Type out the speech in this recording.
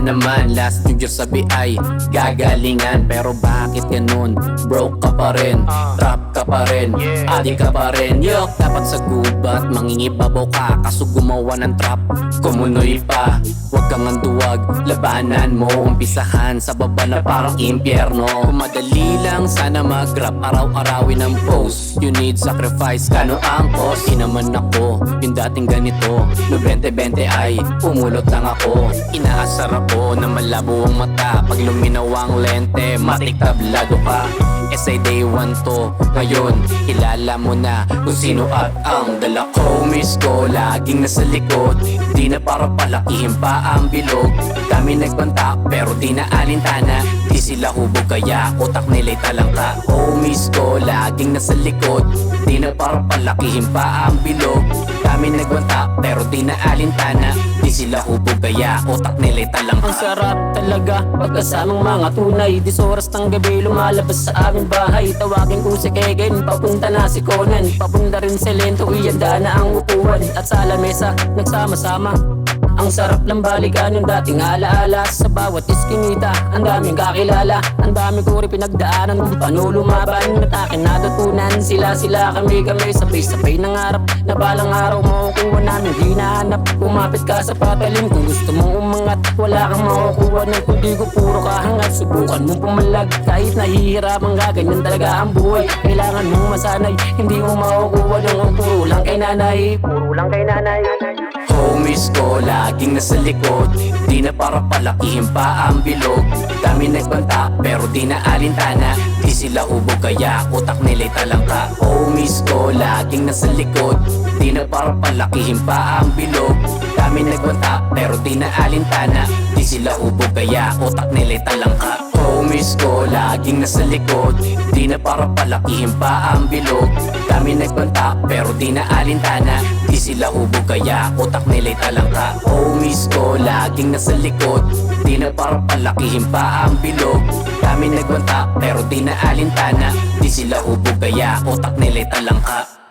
naman, last nyo Diyos sabi ay gagalingan. Pero bakit ganun? Broke ka pa rin, trap ka pa rin, adik ka pa rin. Yok, dapat sa gubat, mangingibabaw ka. Kaso gumawa ng trap, kumunoy pa. Huwag kang anduwag, labanan mo. Umpisahan sa baba na parang impyerno. Kung madali lang sana mag-rap, araw-arawin ang post. You need sacrifice, kano ang cost? Di naman ako, yung dating ganito. No 20-20 ay pumulot lang ako. Inaasar ako na malabo ang mata. Pag luminaw ang lente, matik tablado ka. SI day 1 to ngayon, kilala mo na kung sino at ang dala ko. Miss ko, laging nasa likod. Di na para palakihin pa ang bilog. Dami nagbanta pero di na alintana. Di sila hubog kaya utak nila'y talangka. Oh miss ko, laging nasa likod. Di na para palakihin pa ang bilog. Dami nagbanta pero di na alintana. Di sila hubog kaya utak nila'y talangka. Ang sarap talaga pagkasamang mga tunay. 10 oras ng gabi lumalabas sa aming bahay. Tawagin ko si Kegen, papunta na si Conan. Papunta rin si Lento, iyanda na ang upuan. At sa lamesa, nagsama-sama. Ang sarap ng balikan yung dating alaala. Sa bawat iskinita, ang daming kakilala. Ang dami ko rin pinagdaanan kung paano lumaban. At akin natutunan, sila kami sabay-sabay nangarap na balang araw makukuha namin hinahanap. Kumapit ka sa patalim kung gusto mong umangat. Wala kang makukuha ng kundi ko puro kahangat. Subukan mong pumalag kahit nahihirapan ka, ganyan talaga ang buhay. Kailangan mong masanay, hindi mo makukuha ng puro lang kay nanay. Homies ko, laging nasa likod. Di na para palakihin pa ang bilog. Dami nagbanta pero di na alintana. Di sila hubog kaya utak nila'y talangka. Homies ko, laging nasa likod. Di na para palakihin pa ang bilog. Dami nagbanta pero di na alintana. Di sila hubog kaya utak nila'y talangka. Homies ko, laging nasa likod. Di na para palakihin pa ang bilog. Dami nagbanta pero di na alintana. Di sila hubog kaya utak nila'y talangka. Homies ko, laging nasa likod. Di na para palakihin pa ang bilog. Dami nagbanta pero di na alintana. Di sila hubog kaya utak nila'y talangka.